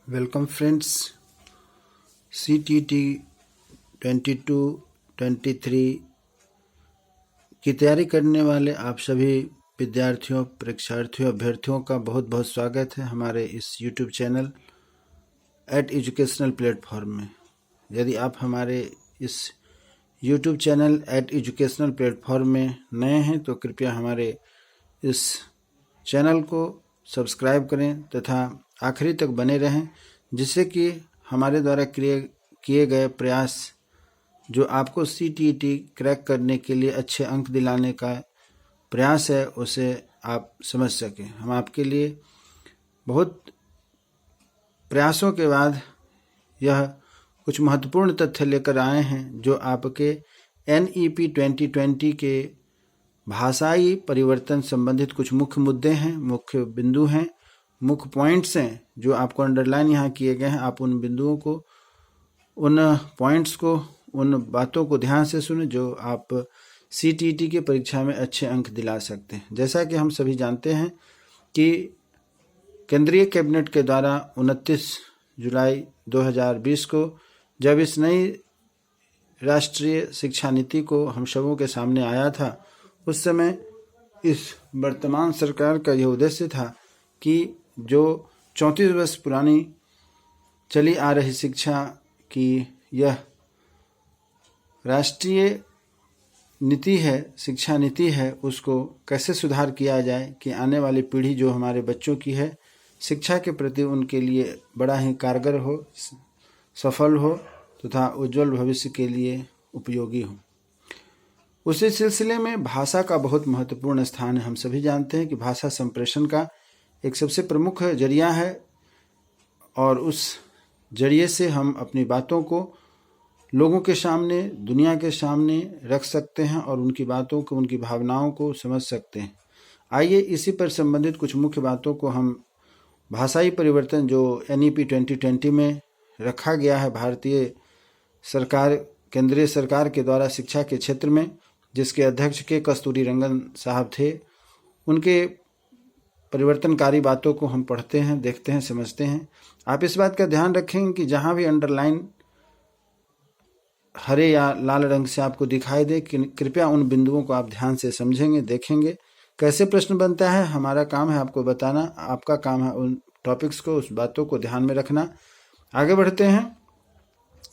Welcome friends. CTT 22-23 की तैयारी करने वाले आप सभी विद्यार्थियों, परीक्षार्थियों, अभ्यर्थियों का बहुत बहुत स्वागत है हमारे इस YouTube चैनल एजुकेशनल प्लेटफॉर्म में। यदि आप हमारे इस YouTube चैनल एजुकेशनल प्लेटफॉर्म में नए हैं तो कृपया हमारे इस चैनल को सब्सक्राइब करें तथा आखिरी तक बने रहें, जिससे कि हमारे द्वारा किए गए प्रयास जो आपको CTET क्रैक करने के लिए अच्छे अंक दिलाने का प्रयास है उसे आप समझ सकें। हम आपके लिए बहुत प्रयासों के बाद यह कुछ महत्वपूर्ण तथ्य लेकर आए हैं जो आपके NEP 2020 के भाषाई परिवर्तन संबंधित कुछ मुख्य मुद्दे हैं, मुख्य बिंदु हैं, मुख्य पॉइंट्स हैं जो आपको अंडरलाइन यहाँ किए गए हैं। आप उन बिंदुओं को, उन पॉइंट्स को, उन बातों को ध्यान से सुने जो आप CTET की परीक्षा में अच्छे अंक दिला सकते हैं। जैसा कि हम सभी जानते हैं कि केंद्रीय कैबिनेट के द्वारा 29 जुलाई 2020 को जब इस नई राष्ट्रीय शिक्षा नीति को हम सबों के सामने आया था, उस समय इस वर्तमान सरकार का यह उद्देश्य था कि जो 34 वर्ष पुरानी चली आ रही शिक्षा की यह राष्ट्रीय नीति है, शिक्षा नीति है, उसको कैसे सुधार किया जाए कि आने वाली पीढ़ी जो हमारे बच्चों की है शिक्षा के प्रति उनके लिए बड़ा ही कारगर हो, सफल हो तथा उज्जवल भविष्य के लिए उपयोगी हो। उसी सिलसिले में भाषा का बहुत महत्वपूर्ण स्थान है। हम सभी जानते हैं कि भाषा संप्रेषण का एक सबसे प्रमुख जरिया है और उस जरिए से हम अपनी बातों को लोगों के सामने, दुनिया के सामने रख सकते हैं और उनकी बातों को, उनकी भावनाओं को समझ सकते हैं। आइए इसी पर संबंधित कुछ मुख्य बातों को हम भाषाई परिवर्तन जो NEP 2020 में रखा गया है भारतीय सरकार, केंद्रीय सरकार के द्वारा शिक्षा के क्षेत्र में, जिसके अध्यक्ष के कस्तूरी रंगन साहब थे, उनके परिवर्तनकारी बातों को हम पढ़ते हैं, देखते हैं, समझते हैं। आप इस बात का ध्यान रखें कि जहां भी अंडरलाइन हरे या लाल रंग से आपको दिखाई दे, कृपया उन बिंदुओं को आप ध्यान से समझेंगे, देखेंगे। कैसे प्रश्न बनता है हमारा काम है आपको बताना, आपका काम है उन टॉपिक्स को, उस बातों को ध्यान में रखना। आगे बढ़ते हैं।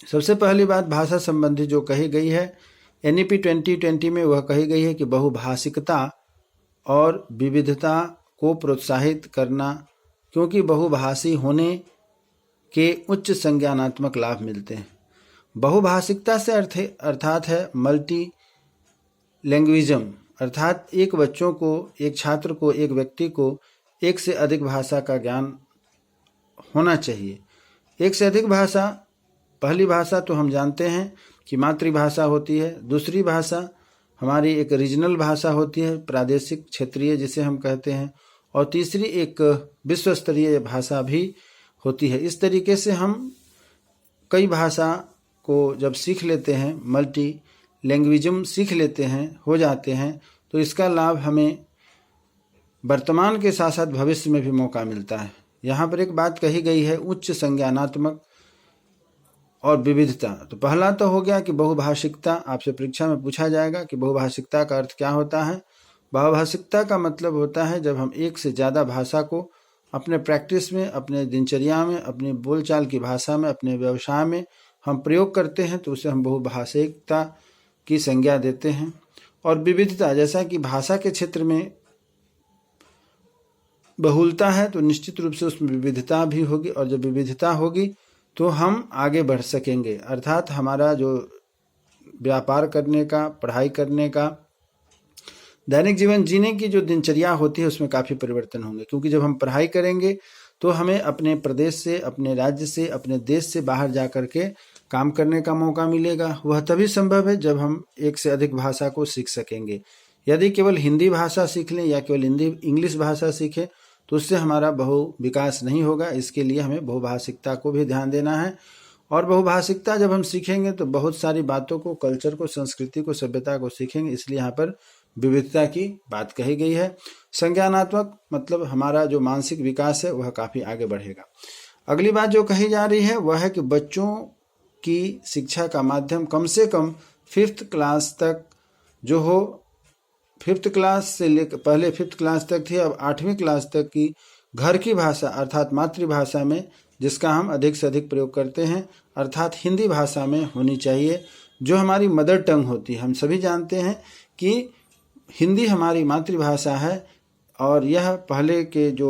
सबसे पहली बात भाषा संबंधी जो कही गई है NEP 2020 में, वह कही गई है कि बहुभाषिकता और विविधता को प्रोत्साहित करना, क्योंकि बहुभाषी होने के उच्च संज्ञानात्मक लाभ मिलते हैं। बहुभाषिकता से अर्थात है मल्टी लैंग्वेजिज्म, अर्थात एक बच्चों को, एक छात्र को, एक व्यक्ति को एक से अधिक भाषा का ज्ञान होना चाहिए। एक से अधिक भाषा, पहली भाषा तो हम जानते हैं कि मातृभाषा होती है, दूसरी भाषा हमारी एक रीजनल भाषा होती है, प्रादेशिक क्षेत्रीय जिसे हम कहते हैं, और तीसरी एक विश्व स्तरीय भाषा भी होती है। इस तरीके से हम कई भाषा को जब सीख लेते हैं, मल्टी लैंग्वेजिज्म सीख लेते हैं, हो जाते हैं, तो इसका लाभ हमें वर्तमान के साथ साथ भविष्य में भी मौका मिलता है। यहाँ पर एक बात कही गई है, उच्च संज्ञानात्मक और विविधता। तो पहला तो हो गया कि बहुभाषिकता। आपसे परीक्षा में पूछा जाएगा कि बहुभाषिकता का अर्थ क्या होता है। बहुभाषिकता का मतलब होता है जब हम एक से ज़्यादा भाषा को अपने प्रैक्टिस में, अपने दिनचर्या में, अपनी बोलचाल की भाषा में, अपने व्यवसाय में हम प्रयोग करते हैं, तो उसे हम बहुभाषिकता की संज्ञा देते हैं। और विविधता, जैसा कि भाषा के क्षेत्र में बहुलता है तो निश्चित रूप से उसमें विविधता भी होगी, और जब विविधता होगी तो हम आगे बढ़ सकेंगे, अर्थात हमारा जो व्यापार करने का, पढ़ाई करने का, दैनिक जीवन जीने की जो दिनचर्या होती है उसमें काफ़ी परिवर्तन होंगे। क्योंकि जब हम पढ़ाई करेंगे तो हमें अपने प्रदेश से, अपने राज्य से, अपने देश से बाहर जा कर के काम करने का मौका मिलेगा। वह तभी संभव है जब हम एक से अधिक भाषा को सीख सकेंगे। यदि केवल हिंदी भाषा सीख लें या केवल इंग्लिश भाषा सीखें तो उससे हमारा विकास नहीं होगा। इसके लिए हमें बहुभाषिकता को भी ध्यान देना है। और बहुभाषिकता जब हम सीखेंगे तो बहुत सारी बातों को, कल्चर को, संस्कृति को, सभ्यता को सीखेंगे। इसलिए यहाँ पर विविधता की बात कही गई है। संज्ञानात्मक मतलब हमारा जो मानसिक विकास है वह काफ़ी आगे बढ़ेगा। अगली बात जो कही जा रही है वह है कि बच्चों की शिक्षा का माध्यम कम से कम 5th क्लास तक जो हो, 5th क्लास से लेकर पहले 5th क्लास तक थी, अब 8वीं क्लास तक की घर की भाषा अर्थात मातृभाषा में, जिसका हम अधिक से अधिक प्रयोग करते हैं, अर्थात हिंदी भाषा में होनी चाहिए, जो हमारी मदर टंग होती है। हम सभी जानते हैं कि हिंदी हमारी मातृभाषा है और यह पहले के जो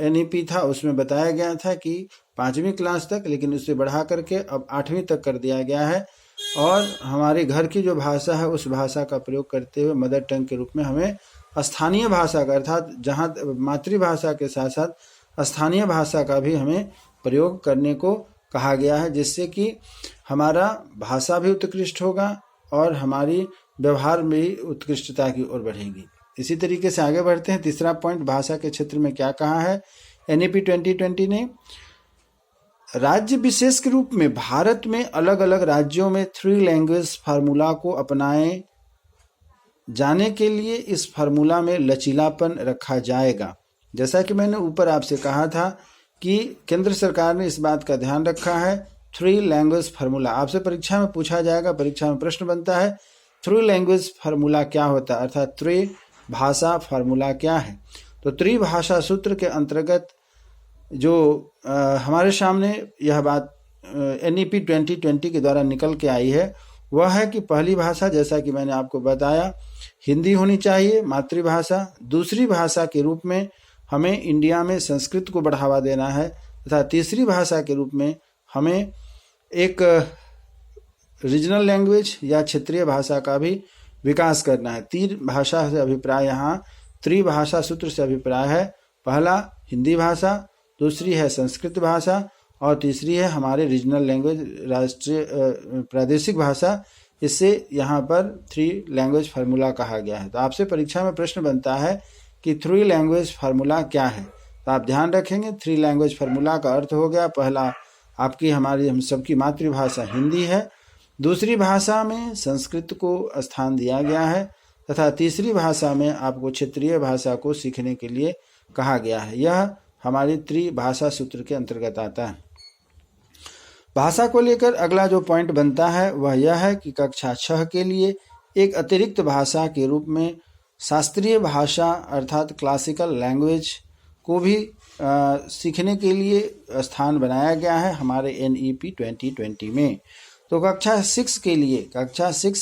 NEP था उसमें बताया गया था कि 5वीं क्लास तक, लेकिन उससे बढ़ा करके अब 8वीं तक कर दिया गया है। और हमारे घर की जो भाषा है उस भाषा का प्रयोग करते हुए मदर टंग के रूप में हमें स्थानीय भाषा का, अर्थात जहाँ मातृभाषा के साथ साथ स्थानीय भाषा का भी हमें प्रयोग करने को कहा गया है, जिससे कि हमारा भाषा भी उत्कृष्ट होगा और हमारी व्यवहार में भी उत्कृष्टता की ओर बढ़ेगी। इसी तरीके से आगे बढ़ते हैं। तीसरा पॉइंट, भाषा के क्षेत्र में क्या कहा है NEP 2020 ने। राज्य विशेष के रूप में भारत में अलग अलग राज्यों में 3 लैंग्वेज फार्मूला को अपनाए जाने के लिए इस फार्मूला में लचीलापन रखा जाएगा। जैसा कि मैंने ऊपर आपसे कहा था कि केंद्र सरकार ने इस बात का ध्यान रखा है 3 लैंग्वेज फार्मूला। आपसे परीक्षा में पूछा जाएगा, परीक्षा में प्रश्न बनता है 3 लैंग्वेज फार्मूला क्या होता है, अर्थात 3 भाषा फार्मूला क्या है। तो त्रिभाषा सूत्र के अंतर्गत जो हमारे सामने यह बात NEP 2020 के द्वारा निकल के आई है वह है कि पहली भाषा, जैसा कि मैंने आपको बताया, हिंदी होनी चाहिए मातृभाषा। दूसरी भाषा के रूप में हमें इंडिया में संस्कृत को बढ़ावा देना है तथा तीसरी भाषा के रूप में हमें एक रीजनल लैंग्वेज या क्षेत्रीय भाषा का भी विकास करना है। 3 भाषा से अभिप्राय यहाँ त्रिभाषा सूत्र से अभिप्राय है। पहला हिंदी भाषा, दूसरी है संस्कृत भाषा और तीसरी है हमारे रीजनल लैंग्वेज, राष्ट्रीय प्रादेशिक भाषा। इससे यहाँ पर 3 लैंग्वेज फार्मूला कहा गया है। तो आपसे परीक्षा में प्रश्न बनता है कि 3 लैंग्वेज फार्मूला क्या है। तो आप ध्यान रखेंगे 3 लैंग्वेज फार्मूला का अर्थ हो गया, पहला आपकी हमारी हम सबकी मातृभाषा हिंदी है, दूसरी भाषा में संस्कृत को स्थान दिया गया है तथा तीसरी भाषा में आपको क्षेत्रीय भाषा को सीखने के लिए कहा गया है। यह हमारी त्रिभाषा सूत्र के अंतर्गत आता है। भाषा को लेकर अगला जो पॉइंट बनता है वह यह है कि कक्षा 6 के लिए एक अतिरिक्त भाषा के रूप में शास्त्रीय भाषा अर्थात क्लासिकल लैंग्वेज को भी सीखने के लिए स्थान बनाया गया है हमारे NEP 2020 में। तो कक्षा 6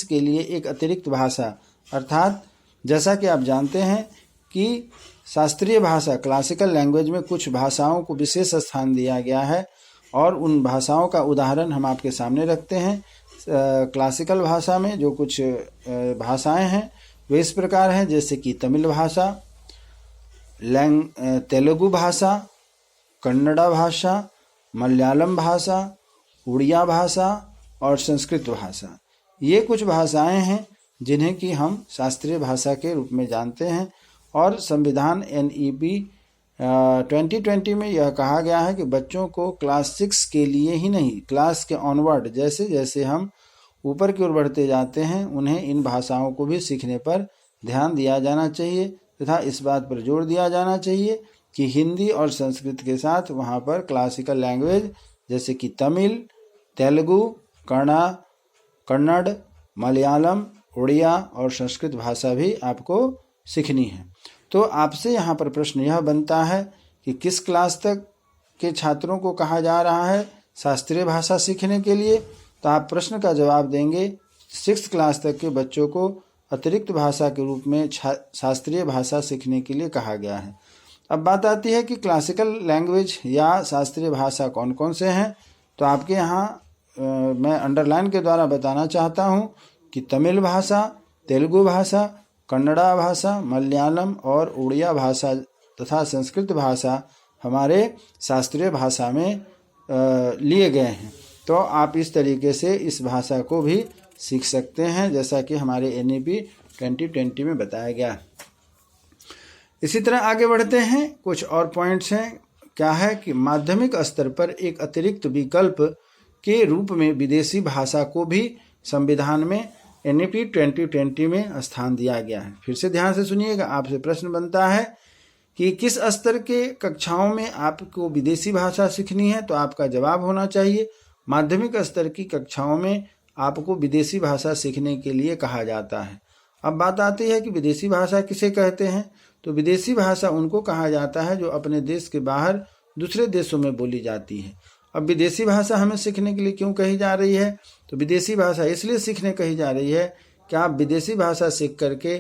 के लिए एक अतिरिक्त भाषा अर्थात जैसा कि आप जानते हैं कि शास्त्रीय भाषा क्लासिकल लैंग्वेज में कुछ भाषाओं को विशेष स्थान दिया गया है और उन भाषाओं का उदाहरण हम आपके सामने रखते हैं। क्लासिकल भाषा में जो कुछ भाषाएं हैं वे इस प्रकार हैं, जैसे कि तमिल भाषा, तेलुगु भाषा, कन्नड़ा भाषा, मलयालम भाषा, उड़िया भाषा और संस्कृत भाषा। ये कुछ भाषाएं हैं जिन्हें कि हम शास्त्रीय भाषा के रूप में जानते हैं और संविधान NEP 2020 में यह कहा गया है कि बच्चों को क्लास 6 के लिए ही नहीं, क्लास के ऑनवर्ड जैसे जैसे हम ऊपर की ओर बढ़ते जाते हैं उन्हें इन भाषाओं को भी सीखने पर ध्यान दिया जाना चाहिए तथा इस बात पर जोर दिया जाना चाहिए कि हिंदी और संस्कृत के साथ वहाँ पर क्लासिकल लैंग्वेज जैसे कि तमिल, तेलुगु, कन्नड़, मलयालम, उड़िया और संस्कृत भाषा भी आपको सीखनी है। तो आपसे यहाँ पर प्रश्न यह बनता है कि किस क्लास तक के छात्रों को कहा जा रहा है शास्त्रीय भाषा सीखने के लिए। तो आप प्रश्न का जवाब देंगे 6th क्लास तक के बच्चों को अतिरिक्त भाषा के रूप में शास्त्रीय भाषा सीखने के लिए कहा गया है। अब बात आती है कि क्लासिकल लैंग्वेज या शास्त्रीय भाषा कौन कौन से हैं। तो आपके यहाँ मैं अंडरलाइन के द्वारा बताना चाहता हूँ कि तमिल भाषा, तेलुगु भाषा, कन्नड़ा भाषा, मलयालम और उड़िया भाषा तथा संस्कृत भाषा हमारे शास्त्रीय भाषा में लिए गए हैं। तो आप इस तरीके से इस भाषा को भी सीख सकते हैं जैसा कि हमारे NEP 2020 में बताया गया। इसी तरह आगे बढ़ते हैं, कुछ और पॉइंट्स हैं। क्या है कि माध्यमिक स्तर पर एक अतिरिक्त विकल्प के रूप में विदेशी भाषा को भी संविधान में NEP 2020 में स्थान दिया गया है। फिर से ध्यान से सुनिएगा, आपसे प्रश्न बनता है कि किस स्तर के कक्षाओं में आपको विदेशी भाषा सीखनी है, तो आपका जवाब होना चाहिए माध्यमिक स्तर की कक्षाओं में आपको विदेशी भाषा सीखने के लिए कहा जाता है। अब बात आती है कि विदेशी भाषा किसे कहते हैं। तो विदेशी भाषा उनको कहा जाता है जो अपने देश के बाहर दूसरे देशों में बोली जाती है। अब विदेशी भाषा हमें सीखने के लिए क्यों कही जा रही है? तो विदेशी भाषा इसलिए सीखने कही जा रही है कि आप विदेशी भाषा सीख करके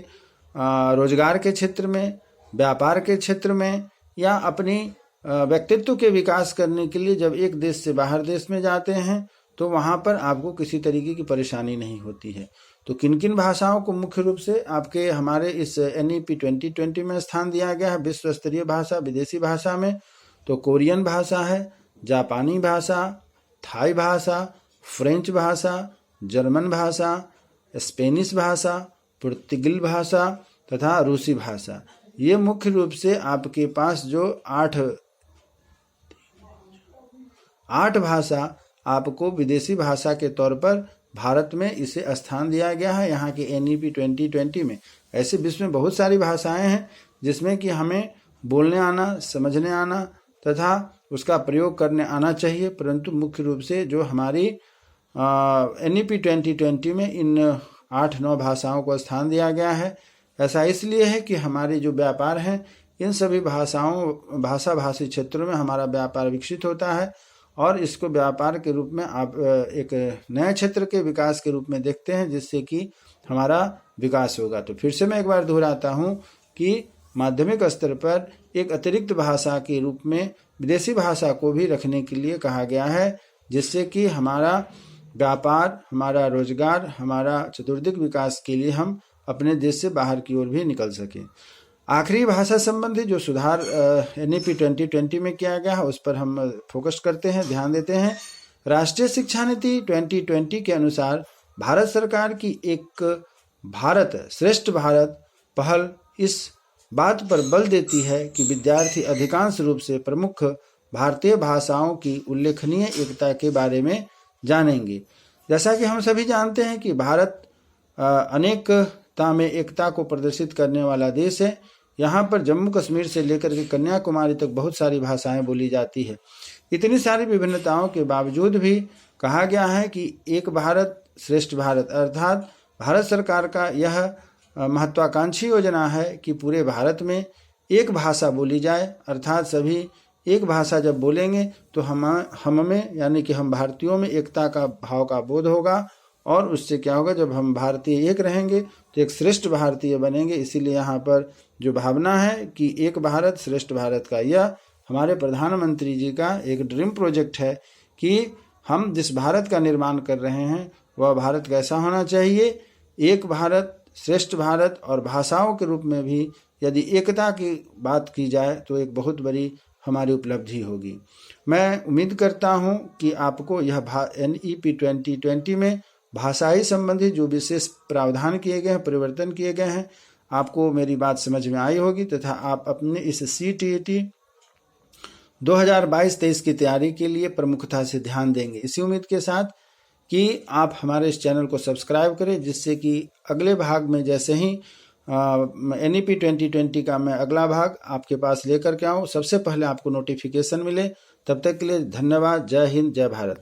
रोजगार के क्षेत्र में, व्यापार के क्षेत्र में या अपनी व्यक्तित्व के विकास करने के लिए जब एक देश से बाहर देश में जाते हैं तो वहाँ पर आपको किसी तरीके की परेशानी नहीं होती है। तो किन किन भाषाओं को मुख्य रूप से आपके हमारे इस NEP 2020 में स्थान दिया गया है विश्व स्तरीय भाषा विदेशी भाषा में? तो कोरियन भाषा है, जापानी भाषा, थाई भाषा, फ्रेंच भाषा, जर्मन भाषा, स्पेनिश भाषा, पुर्तगाली भाषा तथा रूसी भाषा। ये मुख्य रूप से आपके पास जो आठ भाषा आपको विदेशी भाषा के तौर पर भारत में इसे स्थान दिया गया है यहाँ के NEP 2020 में। ऐसे विश्व में बहुत सारी भाषाएं हैं जिसमें कि हमें बोलने आना, समझने आना तथा उसका प्रयोग करने आना चाहिए, परंतु मुख्य रूप से जो हमारी NEP 2020 में इन 8-9 भाषाओं को स्थान दिया गया है। ऐसा इसलिए है कि हमारे जो व्यापार हैं इन सभी भाषाभाषी क्षेत्रों में हमारा व्यापार विकसित होता है और इसको व्यापार के रूप में आप एक नए क्षेत्र के विकास के रूप में देखते हैं जिससे कि हमारा विकास होगा। तो फिर से मैं एक बार दोहराता हूँ कि माध्यमिक स्तर पर एक अतिरिक्त भाषा के रूप में विदेशी भाषा को भी रखने के लिए कहा गया है जिससे कि हमारा व्यापार, हमारा रोजगार, हमारा चतुर्दिक विकास के लिए हम अपने देश से बाहर की ओर भी निकल सकें। आखिरी भाषा संबंधी जो सुधार NEP 2020 में किया गया है उस पर हम फोकस करते हैं, ध्यान देते हैं। राष्ट्रीय शिक्षा नीति 2020 के अनुसार भारत सरकार की एक भारत श्रेष्ठ भारत पहल इस बात पर बल देती है कि विद्यार्थी अधिकांश रूप से प्रमुख भारतीय भाषाओं की उल्लेखनीय एकता के बारे में जानेंगे। जैसा कि हम सभी जानते हैं कि भारत अनेकता में एकता को प्रदर्शित करने वाला देश है। यहाँ पर जम्मू कश्मीर से लेकर के कन्याकुमारी तक बहुत सारी भाषाएं बोली जाती है। इतनी सारी विभिन्नताओं के बावजूद भी कहा गया है कि एक भारत श्रेष्ठ भारत अर्थात भारत सरकार का यह महत्वाकांक्षी योजना है कि पूरे भारत में एक भाषा बोली जाए, अर्थात सभी एक भाषा जब बोलेंगे तो हम में यानी कि हम भारतीयों में एकता का भाव का बोध होगा और उससे क्या होगा, जब हम भारतीय एक रहेंगे तो एक श्रेष्ठ भारतीय बनेंगे। इसीलिए यहाँ पर जो भावना है कि एक भारत श्रेष्ठ भारत का, यह हमारे प्रधानमंत्री जी का एक ड्रीम प्रोजेक्ट है कि हम जिस भारत का निर्माण कर रहे हैं वह भारत कैसा होना चाहिए, एक भारत श्रेष्ठ भारत। और भाषाओं के रूप में भी यदि एकता की बात की जाए तो एक बहुत बड़ी हमारी उपलब्धि होगी। मैं उम्मीद करता हूँ कि आपको यह NEP 2020 में भाषाई संबंधी जो विशेष प्रावधान किए गए हैं, परिवर्तन किए गए हैं, आपको मेरी बात समझ में आई होगी तथा आप अपने इस CTET 2022-23 की तैयारी के लिए प्रमुखता से ध्यान देंगे। इसी उम्मीद के साथ कि आप हमारे इस चैनल को सब्सक्राइब करें जिससे कि अगले भाग में जैसे ही NEP 2020 का मैं अगला भाग आपके पास लेकर के आऊँ सबसे पहले आपको नोटिफिकेशन मिले। तब तक के लिए धन्यवाद। जय हिंद, जय भारत।